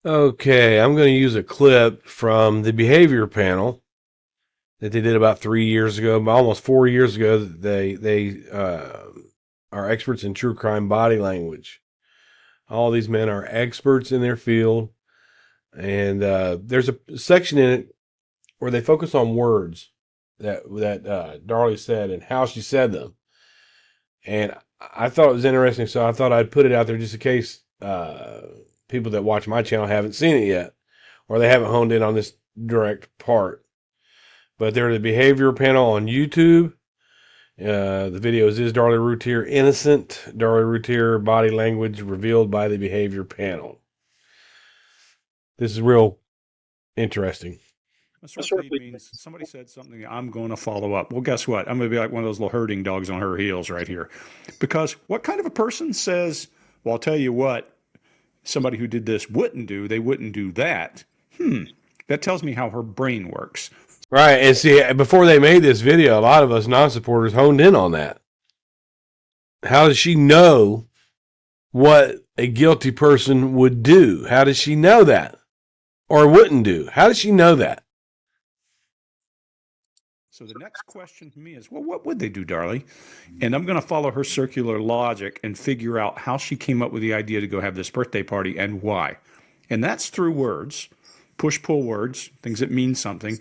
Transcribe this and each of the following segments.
Okay, I'm going to use a clip from the behavior panel that they did about 3 years ago, almost 4 years ago. They are experts in true crime body language. All these men are experts in their field, and there's a section in it where they focus on words that Darlie said and how she said them. And I thought it was interesting, so I thought I'd put it out there just in case people that watch my channel haven't seen it yet, or they haven't honed in on this direct part. But there's a behavior panel on YouTube. The video is Darlie Routier innocent? Darlie Routier body language revealed by the behavior panel. This is real interesting. A sort of lead means somebody said something, I'm going to follow up. Well, guess what? I'm going to be like one of those little herding dogs on her heels right here. Because what kind of a person says, well, I'll tell you what, somebody who did this wouldn't do, they wouldn't do that. That tells me how her brain works. Right, and see, before they made this video, a lot of us non-supporters honed in on that. How does she know what a guilty person would do? How does she know that? Or wouldn't do? How does she know that? So the next question for me is, well, what would they do, Darlie? And I'm going to follow her circular logic and figure out how she came up with the idea to go have this birthday party and why. And that's through words, push-pull words, things that mean something.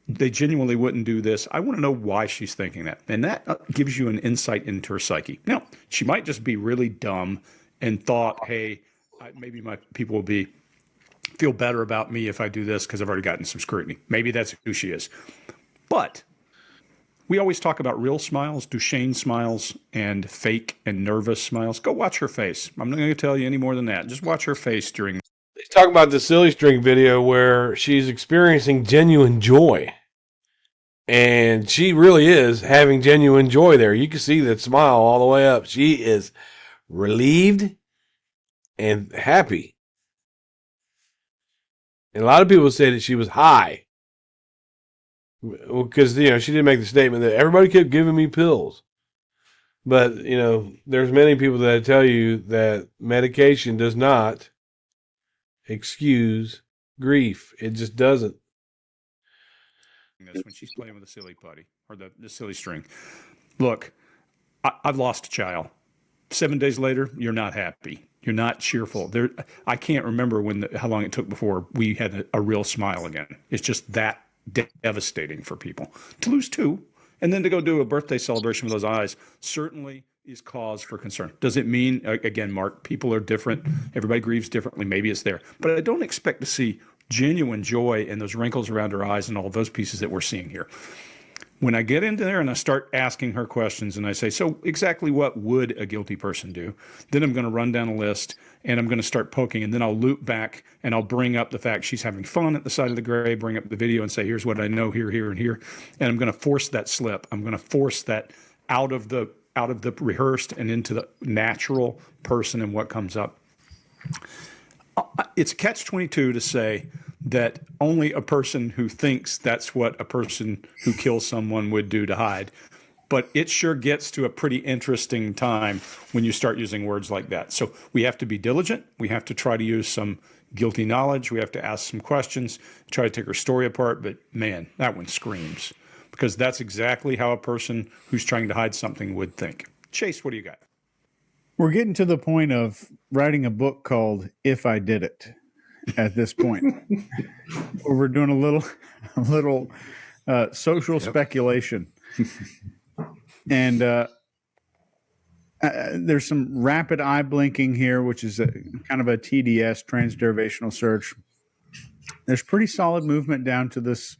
They genuinely wouldn't do this. I want to know why she's thinking that. And that gives you an insight into her psyche. Now, she might just be really dumb and thought, hey, maybe my people will feel better about me if I do this because I've already gotten some scrutiny. Maybe that's who she is. But we always talk about real smiles, Duchenne smiles, and fake and nervous smiles. Go watch her face. I'm not going to tell you any more than that. Just watch her face during. Let's talk about the silly string video where she's experiencing genuine joy. And she really is having genuine joy there. You can see that smile all the way up. She is relieved and happy. And a lot of people say that she was high. Because, she did make the statement that everybody kept giving me pills. But, there's many people that tell you that medication does not excuse grief. It just doesn't. That's when she's playing with the silly putty or the silly string. Look, I've lost a child. 7 days later, you're not happy. You're not cheerful. I can't remember how long it took before we had a real smile again. It's just that devastating for people. To lose two and then to go do a birthday celebration with those eyes certainly is cause for concern. Does it mean, again, Mark, people are different. Everybody grieves differently. Maybe it's there. But I don't expect to see genuine joy and those wrinkles around her eyes and all of those pieces that we're seeing here. When I get into there and I start asking her questions and I say, so exactly what would a guilty person do? Then I'm going to run down a list and I'm going to start poking, and then I'll loop back and I'll bring up the fact she's having fun at the side of the grave, bring up the video and say, here's what I know here, here, and here. And I'm going to force that slip. I'm going to force that out of the rehearsed and into the natural person and what comes up. It's catch-22 to say that only a person who thinks that's what a person who kills someone would do to hide. But it sure gets to a pretty interesting time when you start using words like that. So we have to be diligent. We have to try to use some guilty knowledge. We have to ask some questions, try to take her story apart. But man, that one screams, because that's exactly how a person who's trying to hide something would think. Chase, what do you got? We're getting to the point of writing a book called If I Did It at this point. We're doing a little social speculation. And there's some rapid eye blinking here, which is kind of a TDS, transderivational search. There's pretty solid movement down to this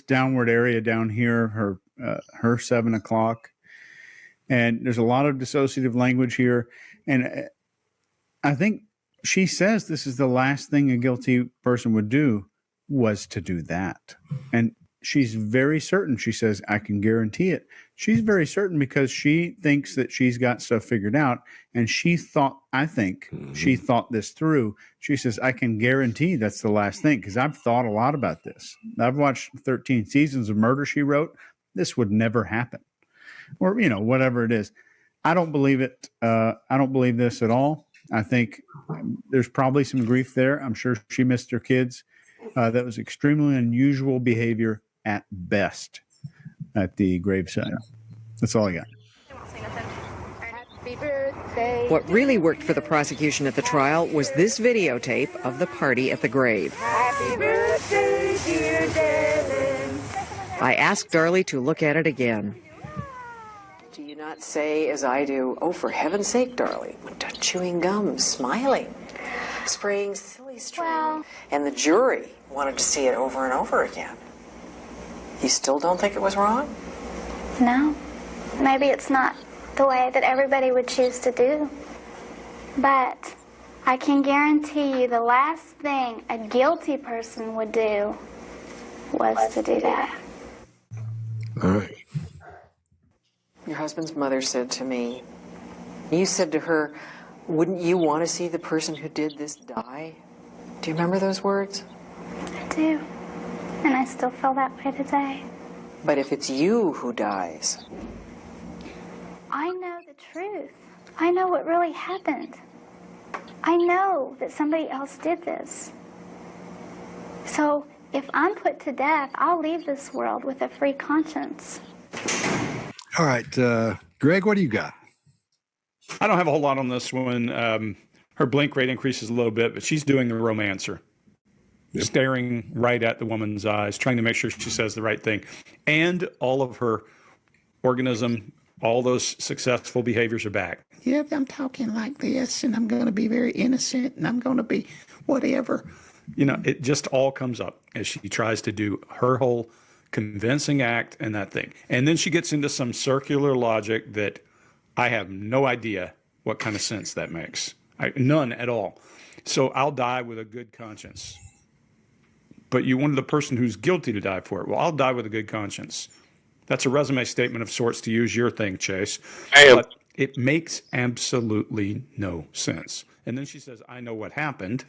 downward area down here, her 7 o'clock. And there's a lot of dissociative language here. And I think she says this is the last thing a guilty person would do, was to do that. And she's very certain. She says, I can guarantee it. She's very certain because she thinks that she's got stuff figured out. And she thought this through. She says, I can guarantee that's the last thing, because I've thought a lot about this. I've watched 13 seasons of Murder, She Wrote. This would never happen. Or, whatever it is. I don't believe it. I don't believe this at all. I think there's probably some grief there. I'm sure she missed her kids. That was extremely unusual behavior at best at the graveside. That's all I got. What really worked for the prosecution at the trial was this videotape of the party at the grave. Happy birthday, dear Devin. I asked Darlie to look at it again. Do you not say, as I do, oh, for heaven's sake, Darlie, chewing gum, smiling, spraying silly string, and the jury wanted to see it over and over again? You still don't think it was wrong? No. Maybe it's not the way that everybody would choose to do. But I can guarantee you the last thing a guilty person would do was to do that. All right. Your husband's mother said to me, you said to her, wouldn't you want to see the person who did this die? Do you remember those words? I do. And I still feel that way today. But if it's you who dies... I know the truth. I know what really happened. I know that somebody else did this. So if I'm put to death, I'll leave this world with a free conscience. All right, Greg, what do you got? I don't have a whole lot on this one. Her blink rate increases a little bit, but she's doing the romancer. Staring right at the woman's eyes, trying to make sure she says the right thing. And all of her organism, all those successful behaviors are back. Yeah, I'm talking like this, and I'm going to be very innocent, and I'm going to be whatever. You know, it just all comes up as she tries to do her whole convincing act and that thing. And then she gets into some circular logic that I have no idea what kind of sense that makes. None at all. So I'll die with a good conscience. But you wanted the person who's guilty to die for it. Well, I'll die with a good conscience. That's a resume statement of sorts, to use your thing, Chase. But it makes absolutely no sense. And then she says, I know what happened.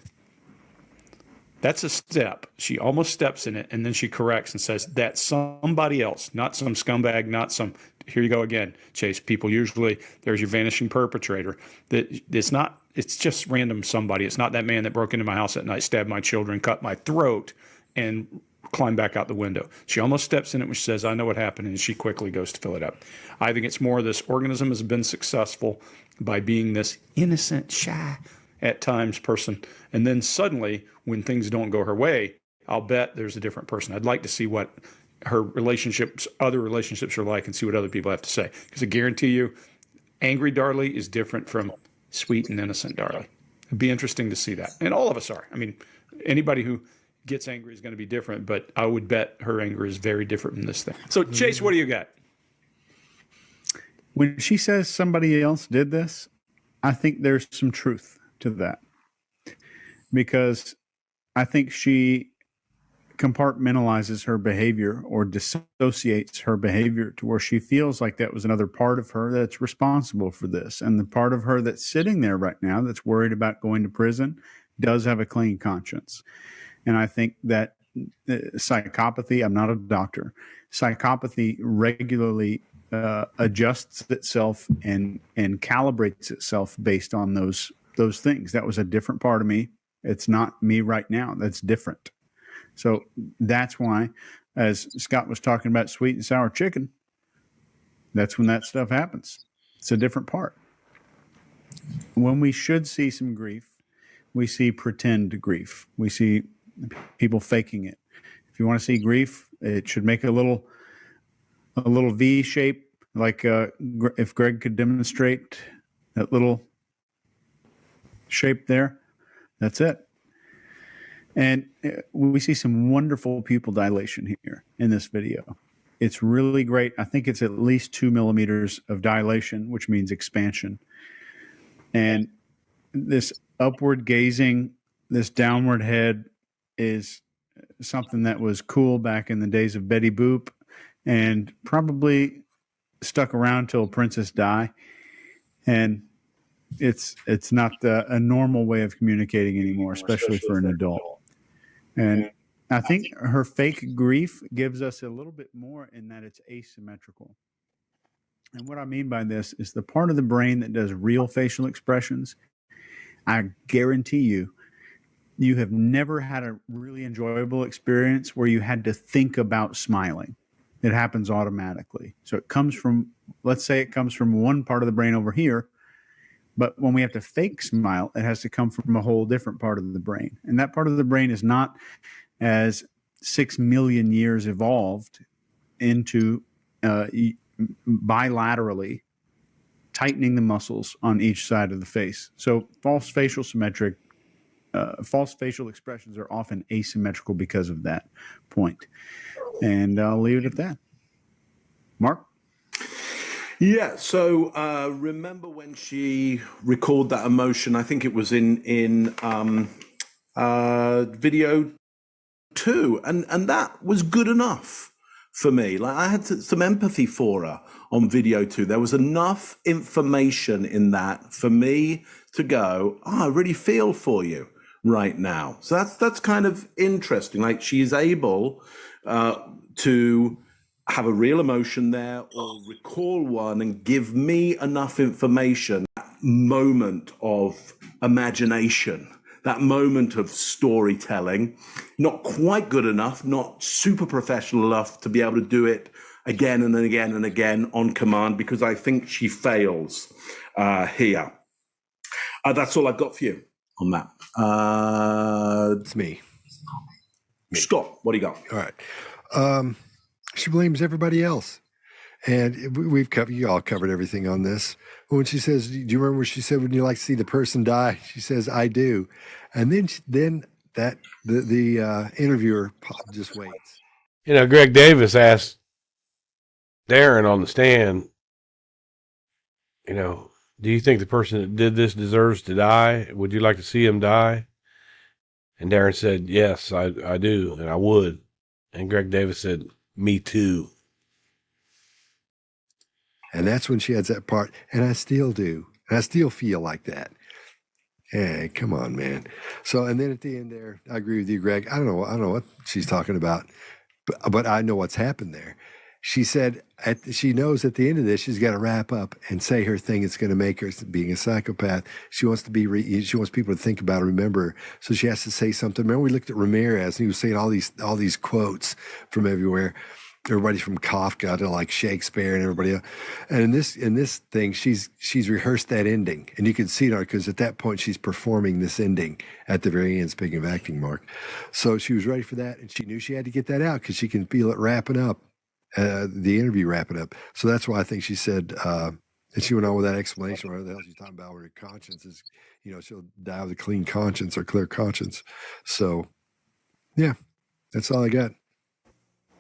That's a step. She almost steps in it, and then she corrects and says, that's somebody else, not some scumbag, not some, here you go again, Chase. People usually, there's your vanishing perpetrator. It's just random somebody. It's not that man that broke into my house at night, stabbed my children, cut my throat, and climbed back out the window. She almost steps in it when she says, I know what happened, and she quickly goes to fill it up. I think it's more this organism has been successful by being this innocent, shy, at times person. And then suddenly, when things don't go her way, I'll bet there's a different person. I'd like to see what her relationships, other relationships are like and see what other people have to say. Because I guarantee you, angry Darlie is different from sweet and innocent Darlie. It'd be interesting to see that. And all of us are. I mean, anybody who gets angry is going to be different, but I would bet her anger is very different from this thing. So, Chase, what do you got? When she says somebody else did this, I think there's some truth to that. Because I think she compartmentalizes her behavior or dissociates her behavior to where she feels like that was another part of her that's responsible for this. And the part of her that's sitting there right now that's worried about going to prison does have a clean conscience. And I think that psychopathy, I'm not a doctor, psychopathy regularly adjusts itself and calibrates itself based on those things. That was a different part of me. It's not me right now. That's different. So that's why, as Scott was talking about sweet and sour chicken, that's when that stuff happens. It's a different part. When we should see some grief, we see pretend grief. We see people faking it. If you want to see grief, it should make a little V shape, like if Greg could demonstrate that little shape there. That's it. And we see some wonderful pupil dilation here in this video. It's really great. I think it's at least 2 millimeters of dilation, which means expansion. And this upward gazing, this downward head is something that was cool back in the days of Betty Boop and probably stuck around till Princess Di. And it's not a normal way of communicating anymore, especially for an adult. And I think her fake grief gives us a little bit more in that it's asymmetrical. And what I mean by this is the part of the brain that does real facial expressions I guarantee you have never had a really enjoyable experience where you had to think about smiling. It happens automatically. So it comes from, let's say it comes from one part of the brain over here, but when we have to fake smile, it has to come from a whole different part of the brain. And that part of the brain is not as 6 million years evolved into bilaterally tightening the muscles on each side of the face. So false facial expressions are often asymmetrical because of that point. And I'll leave it at that. Mark? Yeah. So remember when she recorded that emotion? I think it was in video 2, and that was good enough for me. Like, I had some empathy for her on video 2. There was enough information in that for me to go, I really feel for you right now. So that's kind of interesting. Like, she is able to have a real emotion there, or recall one and give me enough information, that moment of imagination, that moment of storytelling. Not quite good enough, not super professional enough to be able to do it again and again and again on command, because I think she fails here. That's all I've got for you on that. It's me. Scott, what do you got? All right. She blames everybody else. And you all covered everything on this. When she says, do you remember what she said, when you like to see the person die? She says, I do. And then the interviewer just waits. Greg Davis asked Darren on the stand, do you think the person that did this deserves to die? Would you like to see him die? And Darren said, yes, I do, and I would. And Greg Davis said, me too. And that's when she adds that part, and I still do. And I still feel like that. Hey, come on, man. So, and then at the end there, I agree with you, Greg. I don't know what she's talking about, but I know what's happened there. She said she knows at the end of this, she's got to wrap up and say her thing. It's going to make her, being a psychopath, she wants to she wants people to think about, remember her. So she has to say something. Remember, we looked at Ramirez, and he was saying all these quotes from everywhere. Everybody from Kafka to like Shakespeare and everybody else. And in this thing, she's rehearsed that ending, and you can see it because at that point she's performing this ending at the very end. Speaking of acting, Mark, so she was ready for that, and she knew she had to get that out because she can feel it wrapping up, the interview wrapping up. So that's why I think she said, and she went on with that explanation. What the hell she's talking about? Where her conscience is, she'll die with a clean conscience or clear conscience. So, yeah, that's all I got.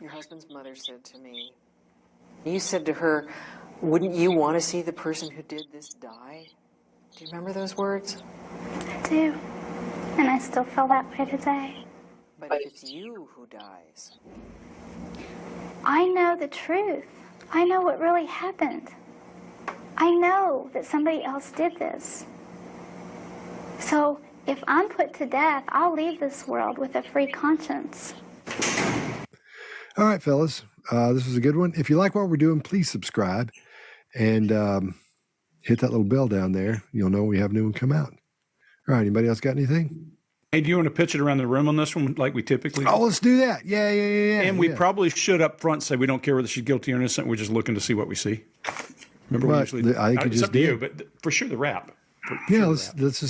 Your husband's mother said to me, you said to her, wouldn't you want to see the person who did this die? Do you remember those words? I do. And I still feel that way today. But if it's you who dies. I know the truth. I know what really happened. I know that somebody else did this. So if I'm put to death, I'll leave this world with a free conscience. All right, fellas, this was a good one. If you like what we're doing, please subscribe and hit that little bell down there. You'll know we have a new one come out. All right, anybody else got anything? Hey, do you want to pitch it around the room on this one like we typically do? Oh, let's do that. Yeah. And we probably should up front say we don't care whether she's guilty or innocent. We're just looking to see what we see. Remember, we usually, I think it's up to you, but for sure the rap. Yeah, let's just